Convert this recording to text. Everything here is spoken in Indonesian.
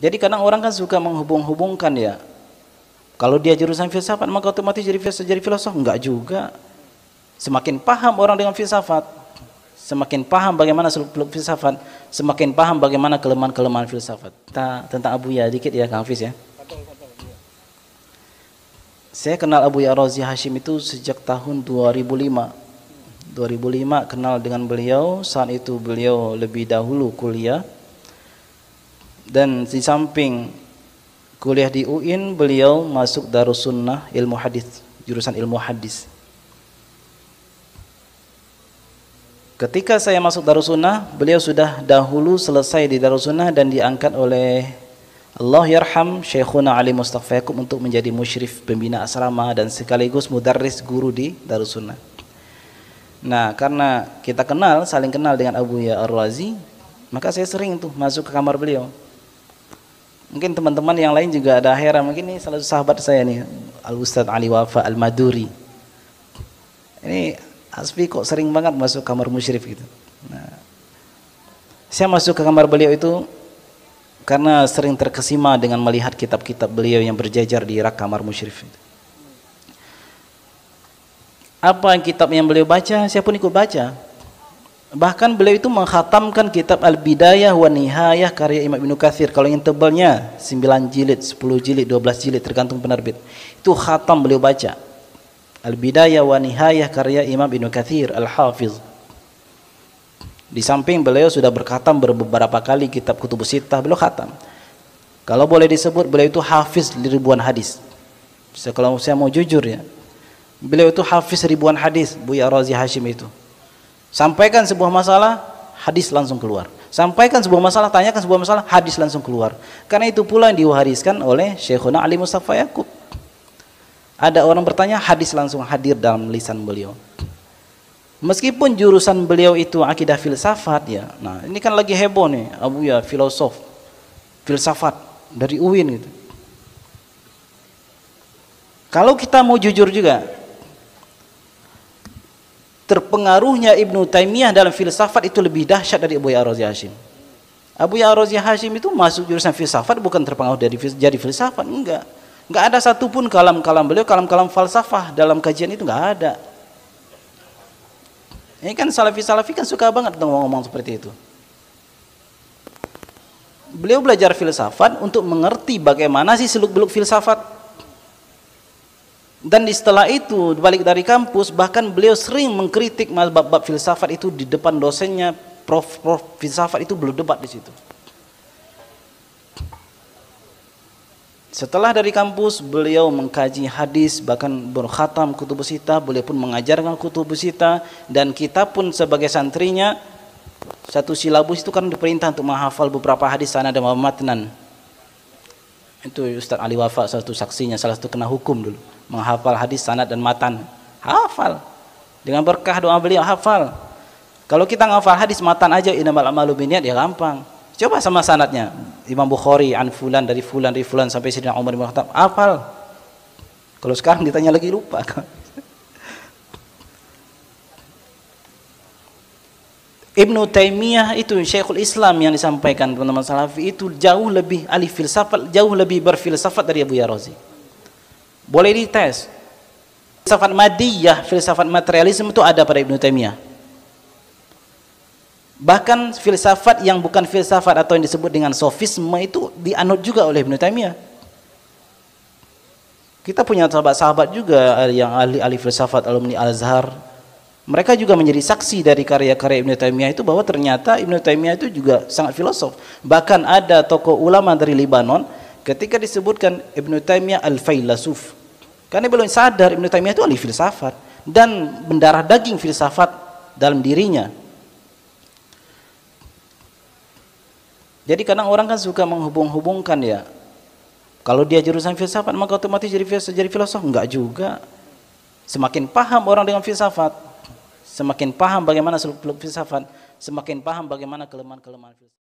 Jadi kadang orang kan suka menghubung-hubungkan ya. Kalau dia jurusan filsafat maka otomatis jadi filosof. Enggak juga. Semakin paham orang dengan filsafat, semakin paham bagaimana seluk-beluk filsafat, semakin paham bagaimana kelemahan-kelemahan filsafat. Kita tentang Abuya dikit ya Kang Hafiz ya. Saya kenal Abuya Ar-Razi Hashim itu sejak tahun 2005. 2005 kenal dengan beliau, saat itu beliau lebih dahulu kuliah. Dan di samping kuliah di UIN, beliau masuk Darussunnah ilmu hadis, jurusan ilmu hadis. Ketika saya masuk Darussunnah, beliau sudah dahulu selesai di Darussunnah dan diangkat oleh Allah yarham Syekhuna Ali Mustafa Yaqub untuk menjadi musyrif pembina asrama dan sekaligus mudarris guru di Darussunnah. Nah, karena kita kenal, saling kenal dengan Abuya Ar-Razi, maka saya sering tuh masuk ke kamar beliau. Mungkin teman-teman yang lain juga ada heran, mungkin ini salah satu sahabat saya nih, Al-Ustadz Ali Wafa Al-Maduri. Ini Hasbi kok sering banget masuk kamar musyrif gitu. Nah, saya masuk ke kamar beliau itu karena sering terkesima dengan melihat kitab-kitab beliau yang berjajar di rak kamar musyrif itu. Apa kitab yang beliau baca, saya pun ikut baca. Bahkan beliau itu mengkhatamkan kitab Al-Bidayah wa Nihayah karya Imam Ibnu Katsir. Kalau yang tebalnya 9 jilid, 10 jilid, 12 jilid tergantung penerbit. Itu khatam beliau baca. Al-Bidayah wa Nihayah karya Imam Ibnu Katsir Al-Hafiz. Di samping beliau sudah berkhatam beberapa kali kitab Kutubus Sittah, beliau khatam. Kalau boleh disebut beliau itu hafiz ribuan hadis. Kalau saya mau jujur ya, beliau itu hafiz ribuan hadis, Buya Ar-Razi Hashim itu. Sampaikan sebuah masalah, hadis langsung keluar. Sampaikan sebuah masalah, tanyakan sebuah masalah, hadis langsung keluar. Karena itu pula yang diwariskan oleh Syekhuna Ali Mustafa Yaqub. Ada orang bertanya, hadis langsung hadir dalam lisan beliau. Meskipun jurusan beliau itu akidah filsafat ya. Nah, ini kan lagi heboh nih, Abuya filosof, filsafat dari UIN gitu. Kalau kita mau jujur juga, terpengaruhnya Ibnu Taimiyah dalam filsafat itu lebih dahsyat dari Abuya Ar-Razi Hashim. Abuya Ar-Razi Hashim itu masuk jurusan filsafat bukan terpengaruh dari jadi filsafat, enggak. Enggak ada satupun kalam-kalam beliau, kalam-kalam falsafah dalam kajian itu enggak ada. Ini kan salafi-salafi kan suka banget ngomong seperti itu. Beliau belajar filsafat untuk mengerti bagaimana sih seluk-beluk filsafat. Dan setelah itu balik dari kampus, bahkan beliau sering mengkritik bab-bab filsafat itu di depan dosennya, prof filsafat itu belum debat di situ. Setelah dari kampus, beliau mengkaji hadis, bahkan berkhatam Kutubus Sittah, beliau pun mengajarkan Kutubus Sittah, dan kita pun sebagai santrinya, satu silabus itu kan diperintah untuk menghafal beberapa hadis sanad dan matnan. Itu Ustaz Ali Wafa, salah satu saksinya, salah satu kena hukum dulu, menghafal hadis sanad dan matan. Hafal. Dengan berkah doa beliau hafal. Kalau kita ngafal hadis matan aja, innamal a'malu binniyat, ya gampang. Coba sama sanadnya, Imam Bukhari an fulan dari fulan sampai Sayyidina Umar bin Khattab, hafal. Kalau sekarang ditanya lagi lupa. Ibnu Taimiyah itu Syekhul Islam yang disampaikan teman-teman salafi itu jauh lebih ahli filsafat, jauh lebih berfilsafat dari Abuya Ar-Razi. Boleh dites. Filsafat madiyah, filsafat materialisme itu ada pada Ibnu Taimiyah. Bahkan filsafat yang bukan filsafat atau yang disebut dengan sofisme itu dianut juga oleh Ibnu Taimiyah. Kita punya sahabat-sahabat juga yang ahli filsafat, alumni Al-Azhar. Mereka juga menjadi saksi dari karya-karya Ibnu Taimiyah itu bahwa ternyata Ibnu Taimiyah itu juga sangat filosof. Bahkan ada tokoh ulama dari Libanon ketika disebutkan Ibnu Taimiyah al-Failasuf. Karena belum sadar Ibnu Taimiyah itu ahli filsafat dan mendarah daging filsafat dalam dirinya. Jadi kadang orang kan suka menghubung-hubungkan ya. Kalau dia jurusan filsafat maka otomatis jadi filosof. Enggak juga. Semakin paham orang dengan filsafat, semakin paham bagaimana seluk-beluk filsafat, semakin paham bagaimana kelemahan-kelemahan filsafat.